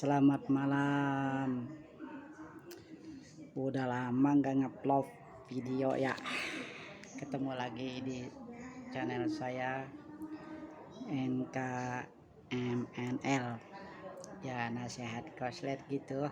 Selamat malam. Udah lama nggak ngupload video ya. Ketemu lagi di channel saya NKMNL. Ya, nasihat koslet gitu.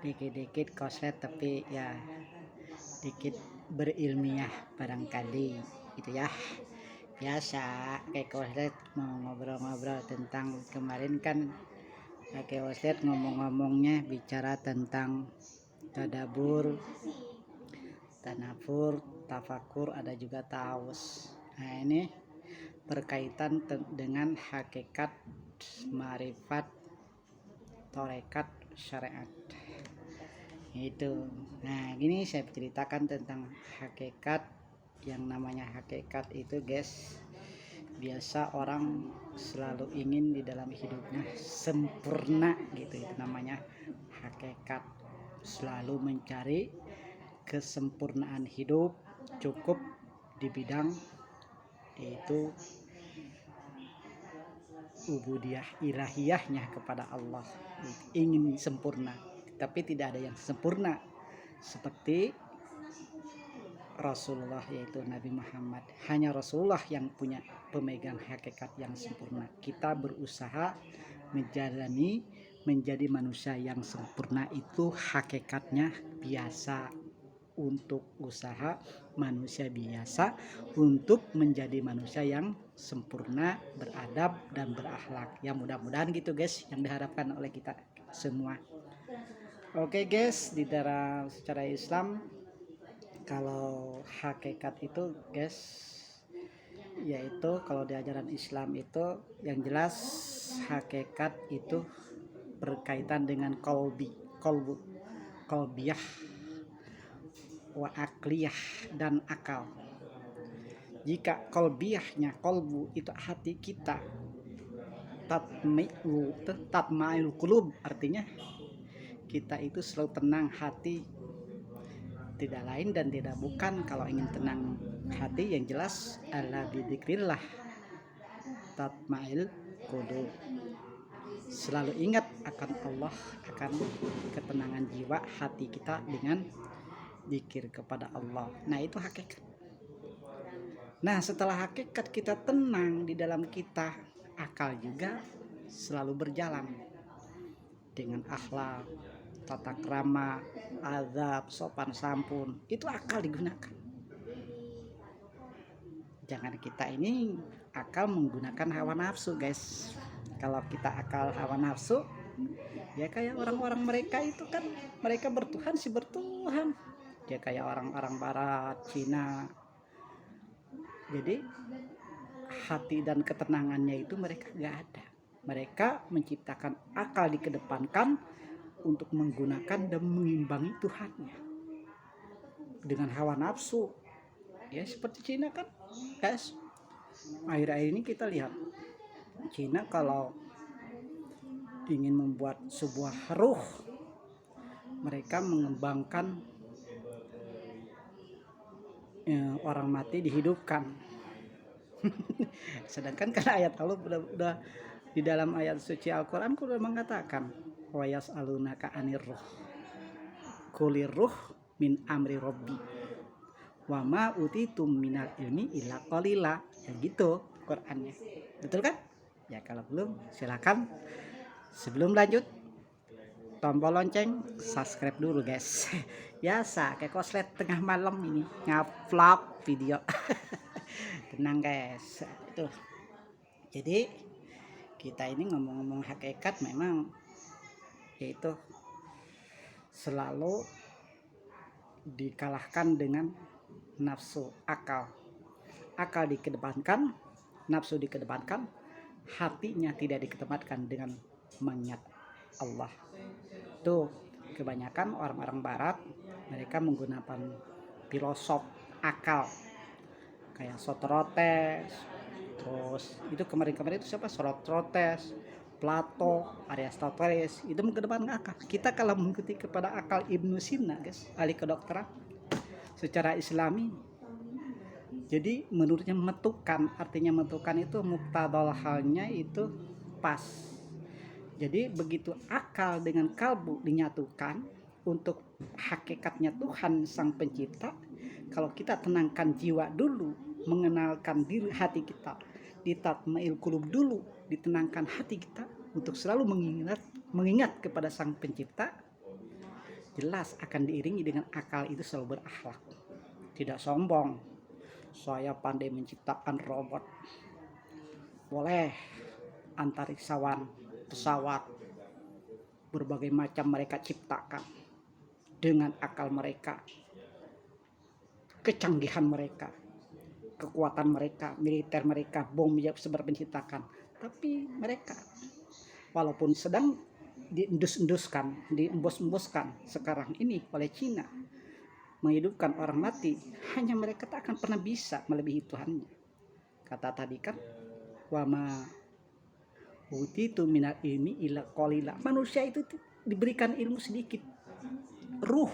Dikit-dikit koslet tapi ya dikit berilmiah barangkali gitu ya. Biasa kayak koslet mau ngobrol-ngobrol tentang kemarin kan Kakek Oslet ngomong-ngomongnya bicara tentang tadabur, tanafur, tafakur, ada juga taus. Nah ini berkaitan dengan hakikat, marifat, torekat, syariat. Itu. Nah gini saya ceritakan tentang hakikat. Yang namanya hakikat itu guys, biasa orang selalu ingin di dalam hidupnya sempurna gitu, itu namanya hakikat. Selalu mencari kesempurnaan hidup, cukup di bidang yaitu ubudiyah ilahiyahnya kepada Allah, ingin sempurna, tapi tidak ada yang sempurna seperti Rasulullah, yaitu Nabi Muhammad. Hanya Rasulullah yang punya pemegang hakikat yang sempurna. Kita berusaha menjadi manusia yang sempurna, itu hakikatnya biasa. Untuk usaha manusia biasa untuk menjadi manusia yang sempurna, beradab dan berakhlak. Ya mudah-mudahan gitu guys yang diharapkan oleh kita semua. Oke guys, di dalam secara Islam kalau hakikat itu guys, yaitu kalau di ajaran Islam itu yang jelas hakikat itu berkaitan dengan kolbiyah wa akliyah dan akal. Jika kolbiyahnya, kolbu itu hati kita, tatma'il qulub, artinya kita itu selalu tenang hati, tidak lain dan tidak bukan. Kalau ingin tenang hati yang jelas ala bidzikrillah tatma'il qulub, selalu ingat akan Allah, akan ketenangan jiwa hati kita dengan zikir kepada Allah. Nah itu hakikat. Nah setelah hakikat kita tenang di dalam kita, akal juga selalu berjalan dengan akhlak, tata krama, adab, sopan santun, itu akal digunakan. Jangan kita ini akal menggunakan hawa nafsu guys. Kalau kita akal hawa nafsu, ya kayak orang-orang mereka itu kan, mereka bertuhan si bertuhan. Ya kayak orang-orang barat, Cina. Jadi hati dan ketenangannya itu mereka gak ada. Mereka menciptakan akal dikedepankan untuk menggunakan dan mengimbangi Tuhannya dengan hawa nafsu. Ya seperti Cina kan guys, akhir-akhir ini kita lihat Cina kalau ingin membuat sebuah ruh, mereka mengembangkan orang mati dihidupkan. Sedangkan kan ayat Allah udah di dalam ayat suci Al-Quran sudah mengatakan wa yas'alunaka 'anir ruh qulir ruh min amri rabbi wa ma utitum minal ilmi illa qalila. Ya gitu Qurannya, betul kan? Ya kalau belum silakan sebelum lanjut tombol lonceng, subscribe dulu guys. Biasa kayak koslet tengah malam ini ngupload video. Tenang guys, itu. Jadi kita ini ngomong-ngomong hakikat memang yaitu selalu dikalahkan dengan nafsu, akal. Akal dikedepankan, nafsu dikedepankan, hatinya tidak dikedepankan dengan mengingat Allah. Tuh kebanyakan orang-orang barat mereka menggunakan filosof akal kayak Socrates, terus itu kemarin itu siapa, Socrates, Plato, Aristoteles, itu mengedepankan akal. Kita kalau mengikuti kepada akal Ibnu Sina guys, ahli kedokteran secara Islami, jadi menurutnya metukan, artinya metukan itu muktadal halnya itu pas. Jadi begitu akal dengan kalbu dinyatukan untuk hakikatnya Tuhan Sang Pencipta, kalau kita tenangkan jiwa dulu, mengenalkan diri hati kita, di tatmail qulub dulu, ditenangkan hati kita untuk selalu mengingat kepada Sang Pencipta, jelas akan diiringi dengan akal itu selalu berakhlak, tidak sombong. Saya pandai menciptakan robot, boleh antariksawan, pesawat, berbagai macam mereka ciptakan dengan akal mereka, kecanggihan mereka, kekuatan mereka, militer mereka, bom yang sebar menciptakan. Tapi mereka walaupun sedang diendus-enduskan, diembos-emboskan sekarang ini oleh Cina, menghidupkan orang mati, hanya mereka tak akan pernah bisa melebihi Tuhannya. Kata tadi kan, wama utitu minal ilmi illa qalila. Manusia itu diberikan ilmu sedikit. Ruh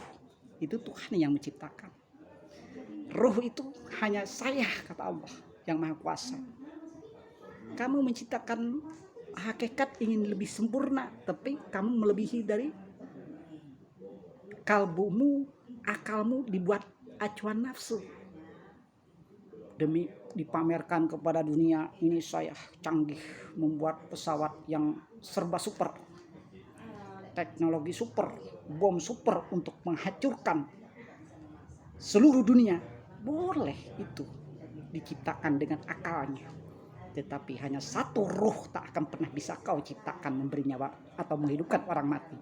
itu Tuhan yang menciptakan. Ruh itu hanya saya, kata Allah yang Maha Kuasa. Kamu menciptakan hakikat ingin lebih sempurna, tapi kamu melebihi dari kalbumu, akalmu dibuat acuan nafsu. Demi dipamerkan kepada dunia, ini saya canggih, membuat pesawat yang serba super, teknologi super, bom super untuk menghancurkan seluruh dunia. Boleh itu diciptakan dengan akalnya, tetapi hanya satu ruh tak akan pernah bisa kau ciptakan memberi nyawa atau menghidupkan orang mati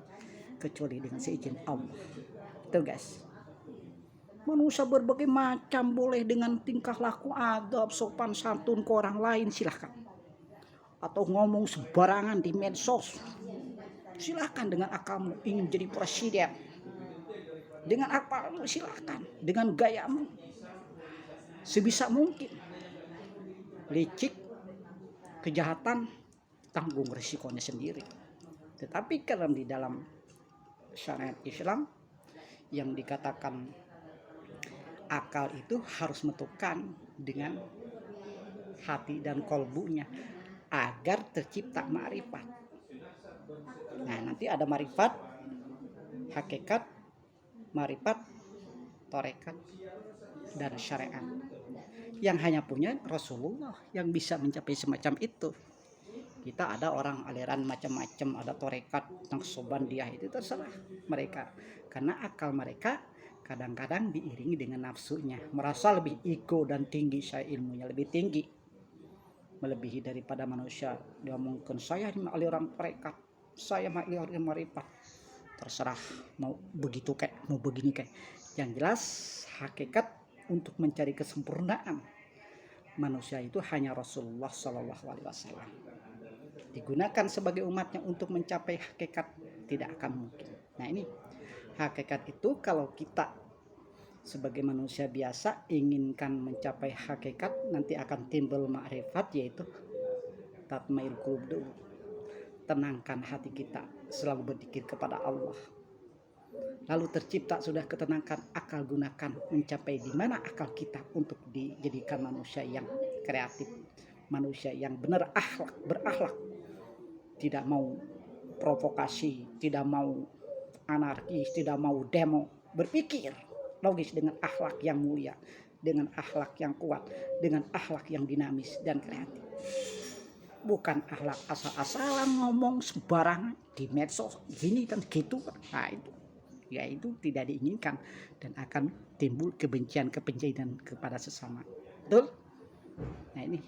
kecuali dengan seizin Allah. Itu guys, manusia berbagai macam, boleh dengan tingkah laku adab sopan santun ke orang lain, silahkan. Atau ngomong sembarangan di medsos, silahkan. Dengan akalmu ingin jadi presiden, dengan akalmu silahkan. Dengan gayamu sebisa mungkin, licik, kejahatan, tanggung resikonya sendiri. Tetapi kalau di dalam syariat Islam yang dikatakan akal itu harus menentukan dengan hati dan kolbunya agar tercipta ma'rifat. Nah, nanti ada ma'rifat, hakikat, ma'rifat, torekat, dan syariat yang hanya punya Rasulullah yang bisa mencapai semacam itu. Kita ada orang aliran macam-macam, ada torekat, Naqsabandiyah, itu terserah mereka, karena akal mereka kadang-kadang diiringi dengan nafsunya, merasa lebih ego dan tinggi, saya ilmunya lebih tinggi, melebihi daripada manusia. Dia mungkin saya aliran torekat, saya aliran marifat, terserah mau begitu kayak mau begini kayak. Yang jelas hakikat untuk mencari kesempurnaan manusia itu hanya Rasulullah SAW. Digunakan sebagai umatnya untuk mencapai hakikat tidak akan mungkin. Nah, ini hakikat itu kalau kita sebagai manusia biasa inginkan mencapai hakikat, nanti akan timbul ma'rifat, yaitu tatmail qulub dulu. Tenangkan hati kita, selalu berzikir kepada Allah. Lalu tercipta sudah ketenangan, akal gunakan mencapai di mana akal kita untuk dijadikan manusia yang kreatif, manusia yang benar akhlak, berakhlak, tidak mau provokasi, tidak mau anarkis, tidak mau demo, berpikir logis dengan akhlak yang mulia, dengan akhlak yang kuat, dengan akhlak yang dinamis dan kreatif. Bukan akhlak asal-asalan ngomong sembarangan di medsos gini kan gitu. Nah, itu tidak diinginkan dan akan timbul kebencian kepada sesama. Betul? Nah, ini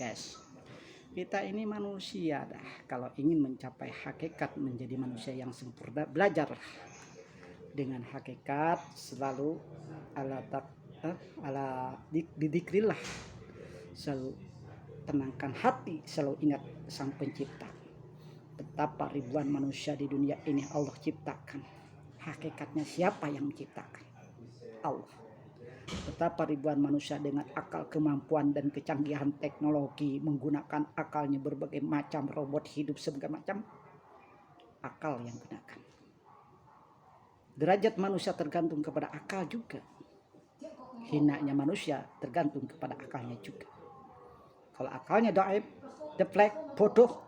guys, kita ini manusia dah. Kalau ingin mencapai hakikat, menjadi manusia yang sempurna, belajar dengan hakikat, selalu ala didikrillah, selalu tenangkan hati, selalu ingat Sang Pencipta. Betapa ribuan manusia di dunia ini Allah ciptakan. Hakikatnya siapa yang menciptakan? Allah. Betapa ribuan manusia dengan akal, kemampuan, dan kecanggihan teknologi, menggunakan akalnya berbagai macam robot hidup segala macam, akal yang gunakan. Derajat manusia tergantung kepada akal juga. Hinanya manusia tergantung kepada akalnya juga. Kalau akalnya dhaif, deplek, bodoh,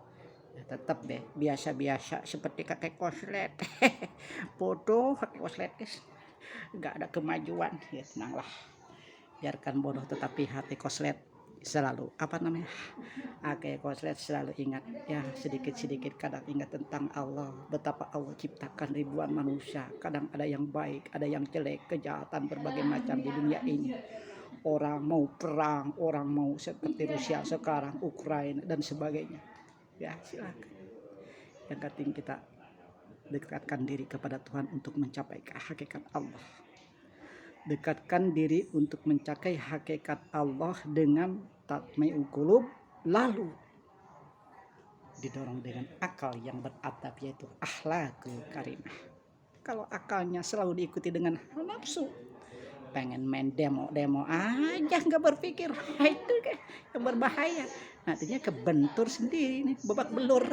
ya tetap deh biasa-biasa seperti kakek koslet. Bodoh kakek koslet guys, nggak ada kemajuan. Ya tenanglah, biarkan bodoh, tetapi hati koslet selalu kakek koslet selalu ingat, ya sedikit-sedikit kadang ingat tentang Allah, betapa Allah ciptakan ribuan manusia, kadang ada yang baik, ada yang jelek, kejahatan berbagai macam di dunia ini. Orang mau perang, orang mau seperti Rusia sekarang, Ukraina dan sebagainya. Ya silakan. Yang penting kita dekatkan diri kepada Tuhan untuk mencapai hakikat Allah. Dekatkan diri untuk mencapai hakikat Allah dengan tatmai'ul qulub, lalu didorong dengan akal yang beradab, yaitu akhlakul karimah. Kalau akalnya selalu diikuti dengan nafsu, pengen main demo aja, nggak berpikir, itu yang berbahaya. Nantinya kebentur sendiri nih, babak belur.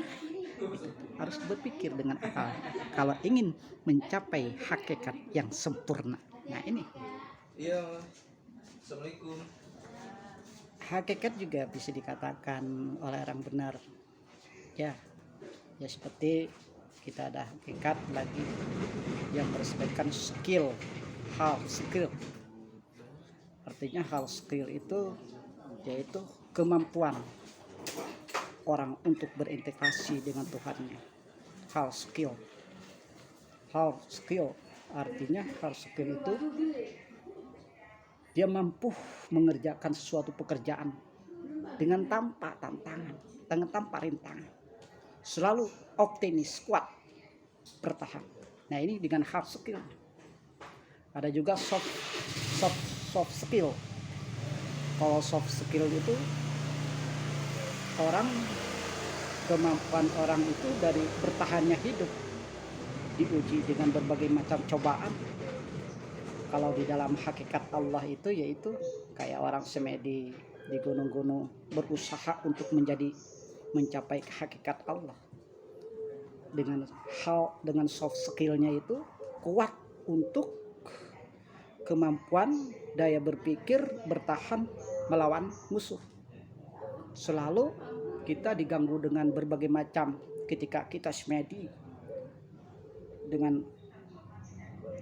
Itu harus berpikir dengan akal kalau ingin mencapai hakikat yang sempurna. Nah ini. Iya. Assalamualaikum. Hakikat juga bisa dikatakan oleh orang benar. Ya seperti kita ada hakikat lagi yang bersebutkan skill, hal skill. Artinya hal skill itu yaitu kemampuan orang untuk berintegrasi dengan Tuhannya. Hal skill artinya hal skill itu dia mampu mengerjakan suatu pekerjaan dengan tanpa tantangan, dengan tanpa rintangan, selalu optimis, kuat, bertahan. Nah ini dengan hard skill. Ada juga soft skill. Kalau soft skill itu kemampuan orang itu dari bertahannya hidup diuji dengan berbagai macam cobaan. Kalau di dalam hakikat Allah itu yaitu kayak orang semedi di gunung-gunung berusaha untuk mencapai hakikat Allah. Dengan soft skillnya itu kuat untuk kemampuan daya berpikir bertahan melawan musuh. Selalu kita diganggu dengan berbagai macam ketika kita semedi dengan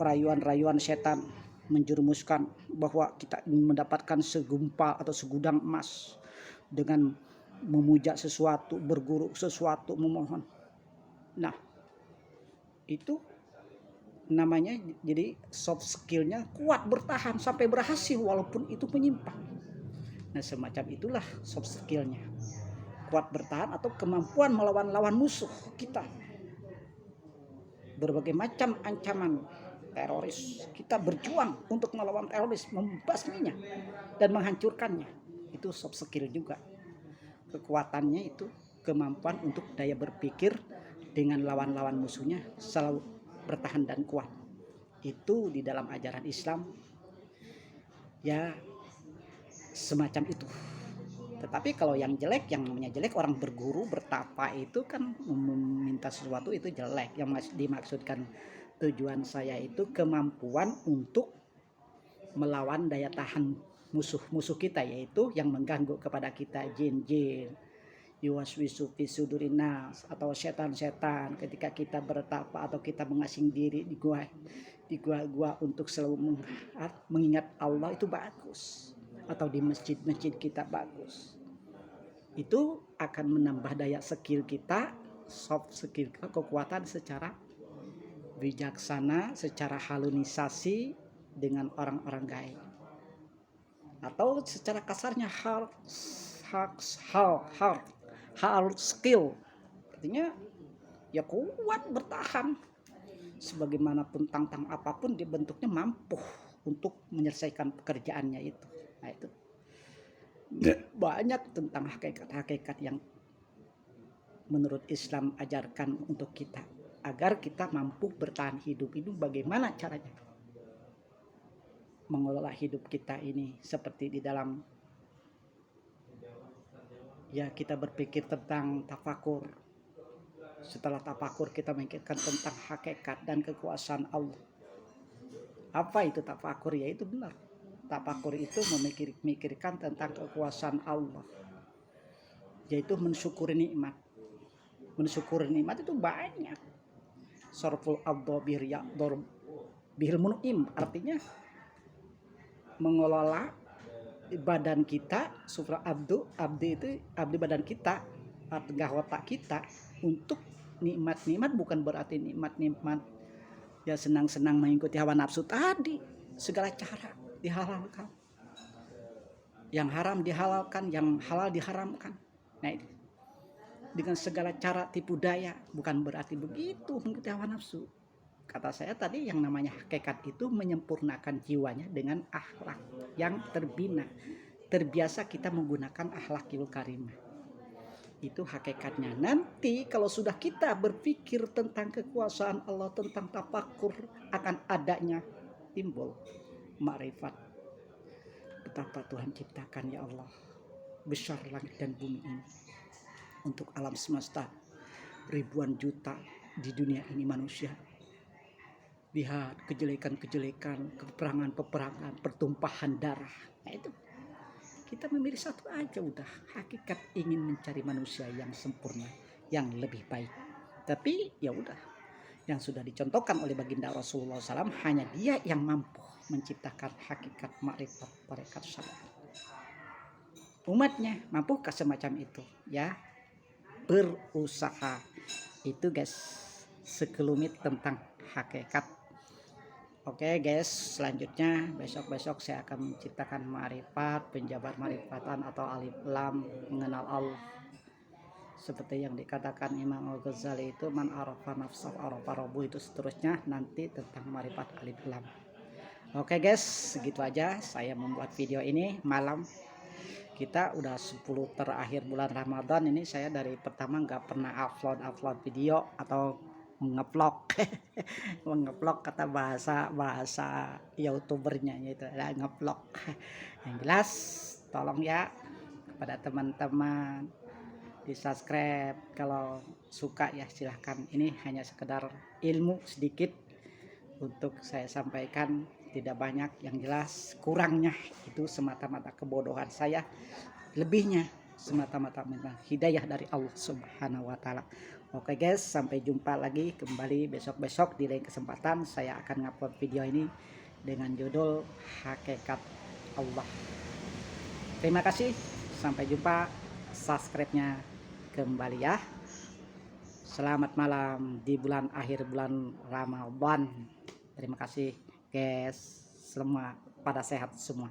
rayuan-rayuan setan menjerumuskan bahwa kita ingin mendapatkan segumpal atau segudang emas dengan memuja sesuatu, berguru sesuatu, memohon. Nah itu namanya jadi soft skillnya kuat bertahan sampai berhasil walaupun itu menyimpang. Nah semacam itulah soft skillnya, kuat bertahan atau kemampuan melawan musuh kita. Berbagai macam ancaman teroris, kita berjuang untuk melawan teroris, membasminya dan menghancurkannya. Itu soft skill juga. Kekuatannya itu kemampuan untuk daya berpikir dengan lawan musuhnya selalu bertahan dan kuat. Itu di dalam ajaran Islam ya semacam itu. Tetapi kalau yang jelek, yang namanya jelek orang berguru bertapa itu kan meminta sesuatu itu jelek. Yang dimaksudkan tujuan saya itu kemampuan untuk melawan daya tahan musuh kita, yaitu yang mengganggu kepada kita, jin-jin, yuwaswisu fi sudurin nas, atau setan-setan. Ketika kita bertapa atau kita mengasing diri di gua untuk selalu mengingat Allah, itu bagus. Atau di masjid kita bagus. Itu akan menambah daya skill kita, soft skill, kekuatan secara bijaksana, secara halunisasi dengan orang-orang gaib. Atau secara kasarnya hard skill, artinya ya kuat bertahan sebagaimanapun tantang apapun dibentuknya mampu untuk menyelesaikan pekerjaannya itu. Nah itu banyak tentang hakikat yang menurut Islam ajarkan untuk kita agar kita mampu bertahan hidup. Itu bagaimana caranya mengelola hidup kita ini, seperti di dalam ya kita berpikir tentang tafakur. Setelah tafakur kita memikirkan tentang hakikat dan kekuasaan Allah. Apa itu tafakur? Ya itu benar. Tafakur itu memikirkan tentang kekuasaan Allah, yaitu mensyukuri nikmat. Mensyukuri nikmat itu banyak. Sorful abdo birya dor bihil munim, artinya mengelola badan kita. Supra abdi itu abdi badan kita, artinya otak kita untuk nikmat-nikmat, bukan berarti nikmat-nikmat ya senang-senang mengikuti hawa nafsu tadi. Segala cara dihalalkan, yang haram dihalalkan, yang halal diharamkan. Nah, itu dengan segala cara tipu daya, bukan berarti begitu mengikuti hawa nafsu. Kata saya tadi, yang namanya hakikat itu menyempurnakan jiwanya dengan akhlak yang terbina. Terbiasa kita menggunakan akhlakil karimah. Itu hakikatnya. Nanti kalau sudah kita berpikir tentang kekuasaan Allah, tentang tafakur akan adanya, timbul makrifat. Betapa Tuhan ciptakan ya Allah besar langit dan bumi ini. Untuk alam semesta ribuan juta di dunia ini manusia. Lihat kejelekan-kejelekan, peperangan, pertumpahan darah. Nah, itu kita memilih satu aja udah, hakikat ingin mencari manusia yang sempurna, yang lebih baik. Tapi ya udah, yang sudah dicontohkan oleh baginda Rasulullah SAW, hanya dia yang mampu menciptakan hakikat makrifat tarekat syariat. Umatnya mampukah semacam itu? Ya, berusaha. Itu guys, sekelumit tentang hakikat. Oke guys, selanjutnya besok-besok saya akan menciptakan marifat, penjabat marifatan atau alif lam, mengenal Allah. Seperti yang dikatakan Imam Al-Ghazali itu, man arafa nafsah arafa rabbuh, itu seterusnya nanti tentang marifat alif lam. Oke guys, segitu aja saya membuat video ini malam. Kita udah 10 terakhir bulan Ramadan ini, saya dari pertama nggak pernah upload video atau ngevlog. Ngevlog kata bahasa youtubernya itu adalah ngevlog. Yang jelas tolong ya kepada teman-teman di subscribe, kalau suka ya silahkan. Ini hanya sekedar ilmu sedikit untuk saya sampaikan, tidak banyak. Yang jelas kurangnya itu semata-mata kebodohan saya, lebihnya semata-mata hidayah dari Allah Subhanahu wa Ta'ala. Oke guys, sampai jumpa lagi kembali besok-besok di lain kesempatan. Saya akan ngupload video ini dengan judul Hakikat Allah. Terima kasih, sampai jumpa. Subscribe-nya kembali ya. Selamat malam di bulan akhir bulan Ramadan. Terima kasih guys, semua pada sehat semua.